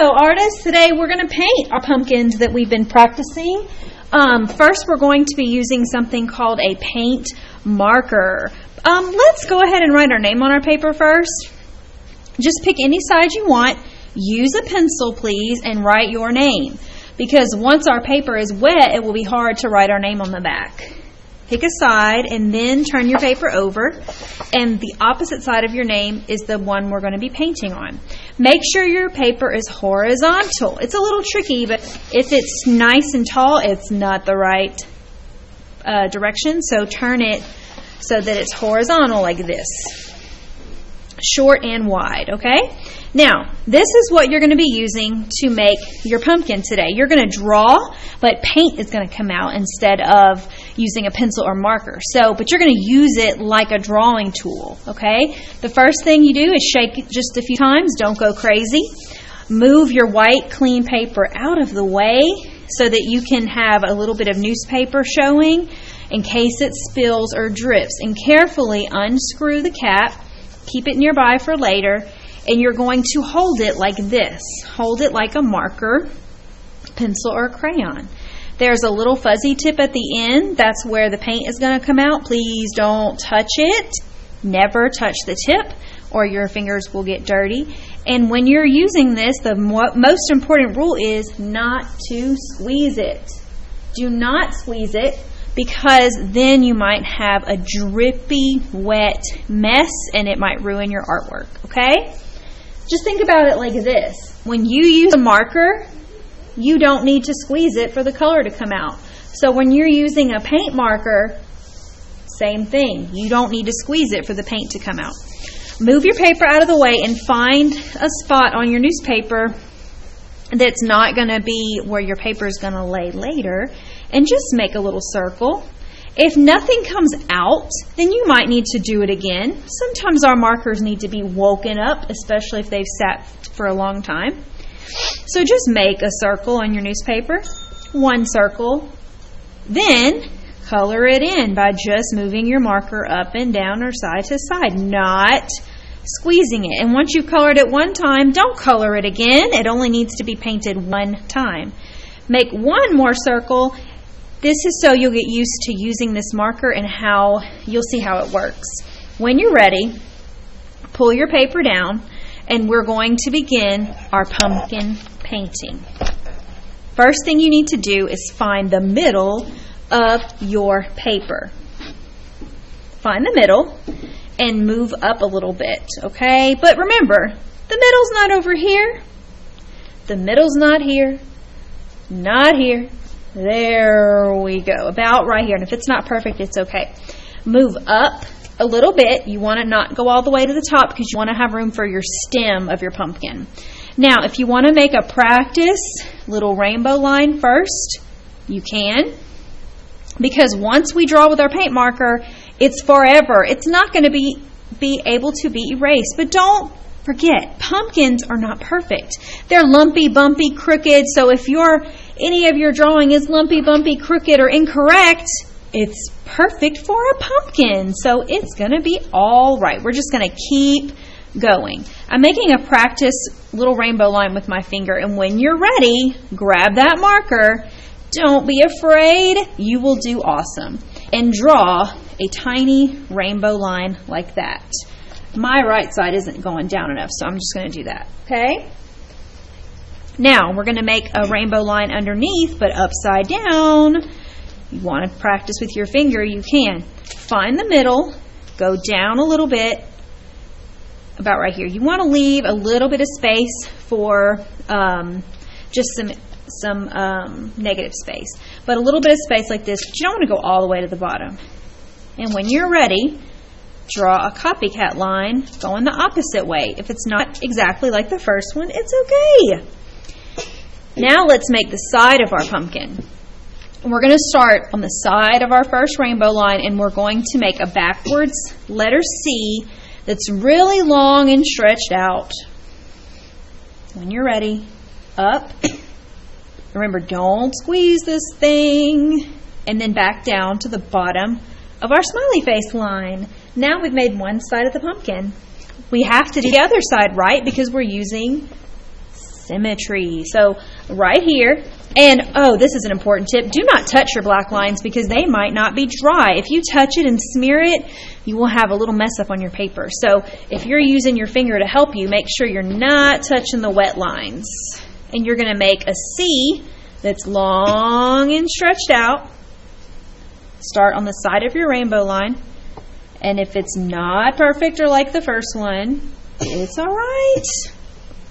Hello, artists. Today we're going to paint our pumpkins that we've been practicing. First, we're going to be using something called a paint marker. Let's go ahead and write our name on our paper first. Just pick any side you want. Use a pencil, please, and write your name. Because once our paper is wet, it will be hard to write our name on the back. Pick a side and then turn your paper over, and the opposite side of your name is the one we're going to be painting on. Make sure your paper is horizontal. It's a little tricky, but if it's nice and tall, it's not the right direction, so turn it so that it's horizontal like this. Short and wide, okay? Now, this is what you're going to be using to make your pumpkin today. You're going to draw, but paint is going to come out instead of using a pencil or marker. But you're going to use it like a drawing tool, okay? The first thing you do is shake it just a few times. Don't go crazy. Move your white, clean paper out of the way so that you can have a little bit of newspaper showing in case it spills or drips. And carefully unscrew the cap. Keep it nearby for later. And you're going to hold it like this. Hold it like a marker, pencil, or crayon. There's a little fuzzy tip at the end. That's where the paint is going to come out. Please don't touch it. Never touch the tip or your fingers will get dirty. And when you're using this, the most important rule is not to squeeze it. Do not squeeze it, because then you might have a drippy, wet mess and it might ruin your artwork, okay? Just think about it like this. When you use a marker, you don't need to squeeze it for the color to come out. So when you're using a paint marker, same thing. You don't need to squeeze it for the paint to come out. Move your paper out of the way and find a spot on your newspaper that's not going to be where your paper is going to lay later, and just make a little circle. If nothing comes out, then you might need to do it again. Sometimes our markers need to be woken up, especially if they've sat for a long time. So just make a circle on your newspaper, one circle. Then color it in by just moving your marker up and down or side to side, not squeezing it. And once you've colored it one time, don't color it again. It only needs to be painted one time. Make one more circle. This is so you'll get used to using this marker and you'll see how it works. When you're ready, pull your paper down and we're going to begin our pumpkin painting. First thing you need to do is find the middle of your paper. Find the middle and move up a little bit, okay? But remember, the middle's not over here. The middle's not here. Not here. There we go. About right here. And if it's not perfect, it's okay. Move up a little bit. You want to not go all the way to the top because you want to have room for your stem of your pumpkin. Now, if you want to make a practice little rainbow line first, you can. Because once we draw with our paint marker, it's forever. It's not going to be able to be erased. But don't forget, pumpkins are not perfect. They're lumpy, bumpy, crooked. So if any of your drawing is lumpy, bumpy, crooked, or incorrect, it's perfect for a pumpkin. So it's going to be all right. We're just going to keep going. I'm making a practice little rainbow line with my finger. And when you're ready, grab that marker. Don't be afraid. You will do awesome. And draw a tiny rainbow line like that. My right side isn't going down enough, so I'm just going to do that. Okay? Now, we're going to make a rainbow line underneath, but upside down. You want to practice with your finger, you can. Find the middle, go down a little bit, about right here. You want to leave a little bit of space for just some negative space. But a little bit of space like this, but you don't want to go all the way to the bottom. And when you're ready, draw a copycat line going the opposite way. If it's not exactly like the first one, it's okay. Now let's make the side of our pumpkin. We're going to start on the side of our first rainbow line, and we're going to make a backwards letter C that's really long and stretched out. When you're ready, up. Remember, don't squeeze this thing. And then back down to the bottom of our smiley face line. Now we've made one side of the pumpkin. We have to do the other side right because we're using symmetry. So right here, and oh, this is an important tip. Do not touch your black lines because they might not be dry. If you touch it and smear it, you will have a little mess up on your paper. So if you're using your finger to help you, make sure you're not touching the wet lines. And you're going to make a C that's long and stretched out. Start on the side of your rainbow line. And if it's not perfect or like the first one, it's all right.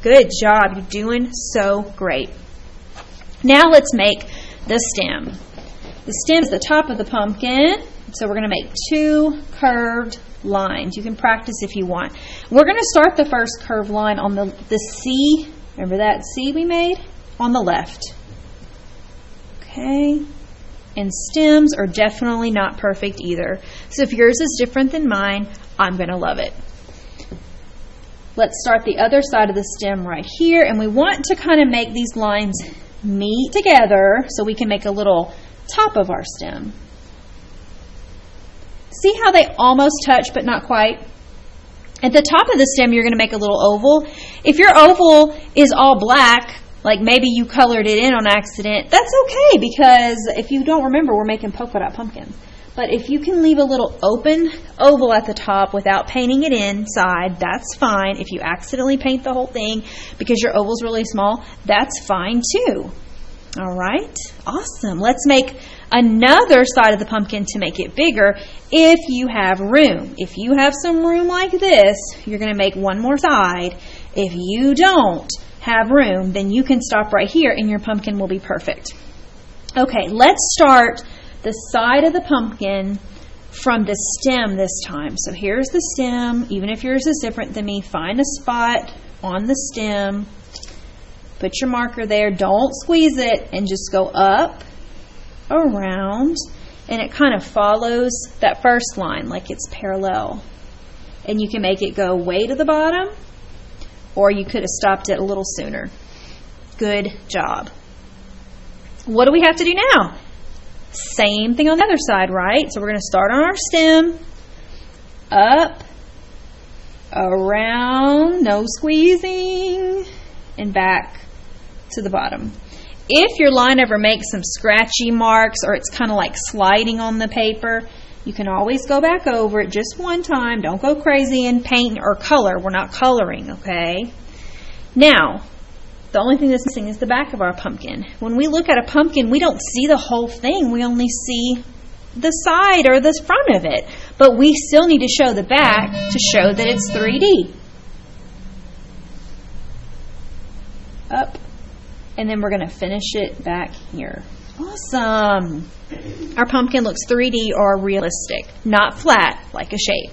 Good job. You're doing so great. Now let's make the stem. The stem is the top of the pumpkin. So we're going to make 2 curved lines. You can practice if you want. We're going to start the first curved line on the C. Remember that C we made? On the left. Okay. And stems are definitely not perfect either. So if yours is different than mine, I'm going to love it. Let's start the other side of the stem right here. And we want to kind of make these lines meet together so we can make a little top of our stem. See how they almost touch but not quite? At the top of the stem, you're going to make a little oval. If your oval is all black, like maybe you colored it in on accident, that's okay because if you don't remember, we're making polka dot pumpkins. But if you can leave a little open oval at the top without painting it inside, that's fine. If you accidentally paint the whole thing because your oval's really small, that's fine too. All right, awesome. Let's make another side of the pumpkin to make it bigger if you have room. If you have some room like this, you're going to make one more side. If you don't have room, then you can stop right here and your pumpkin will be perfect. Okay, let's start the side of the pumpkin from the stem this time. So here's the stem. Even if yours is different than me, find a spot on the stem. Put your marker there. Don't squeeze it and just go up, around, and it kind of follows that first line like it's parallel. And you can make it go way to the bottom, or you could have stopped it a little sooner. Good job. What do we have to do now? Same thing on the other side, right? So we're going to start on our stem, up, around, no squeezing, and back to the bottom. If your line ever makes some scratchy marks or it's kind of like sliding on the paper, you can always go back over it just one time. Don't go crazy and paint or color. We're not coloring, okay? Now, the only thing that's missing is the back of our pumpkin. When we look at a pumpkin, we don't see the whole thing. We only see the side or the front of it. But we still need to show the back to show that it's 3D. Up. And then we're going to finish it back here. Awesome. Our pumpkin looks 3D or realistic, not flat like a shape.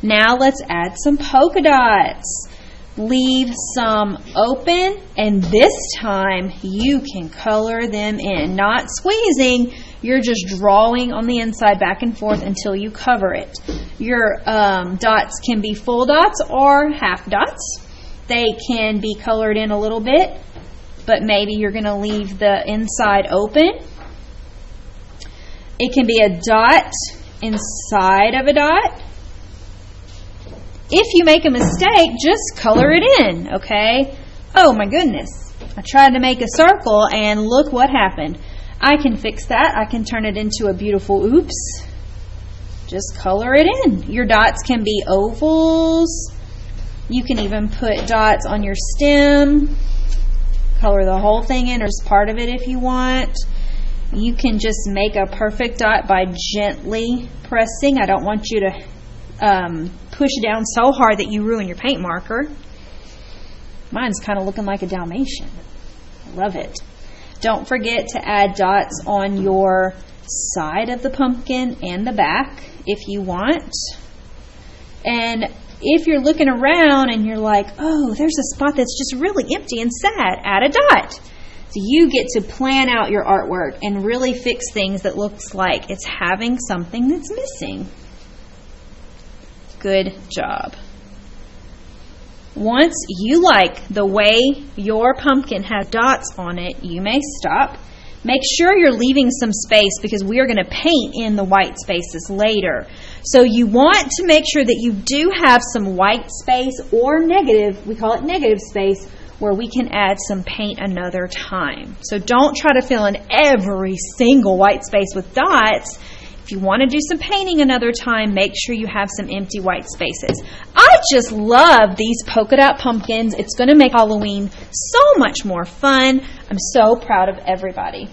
Now let's add some polka dots. Leave some open, and this time you can color them in. Not squeezing, you're just drawing on the inside back and forth until you cover it. Your dots can be full dots or half dots. They can be colored in a little bit, but maybe you're going to leave the inside open. It can be a dot inside of a dot. If you make a mistake, just color it in, okay? Oh my goodness. I tried to make a circle and look what happened. I can fix that. I can turn it into a beautiful oops. Just color it in. Your dots can be ovals. You can even put dots on your stem. Color the whole thing in or just part of it if you want. You can just make a perfect dot by gently pressing. I don't want you to push down so hard that you ruin your paint marker. Mine's kind of looking like a Dalmatian. I love it. Don't forget to add dots on your side of the pumpkin and the back if you want. And if you're looking around and you're like, oh, there's a spot that's just really empty and sad, add a dot. So you get to plan out your artwork and really fix things that looks like it's having something that's missing. Good job. Once you like the way your pumpkin has dots on it, you may stop. Make sure you're leaving some space because we are going to paint in the white spaces later. So you want to make sure that you do have some white space or negative, we call it negative space, where we can add some paint another time. So don't try to fill in every single white space with dots. If you want to do some painting another time, make sure you have some empty white spaces. I just love these polka dot pumpkins. It's going to make Halloween so much more fun. I'm so proud of everybody.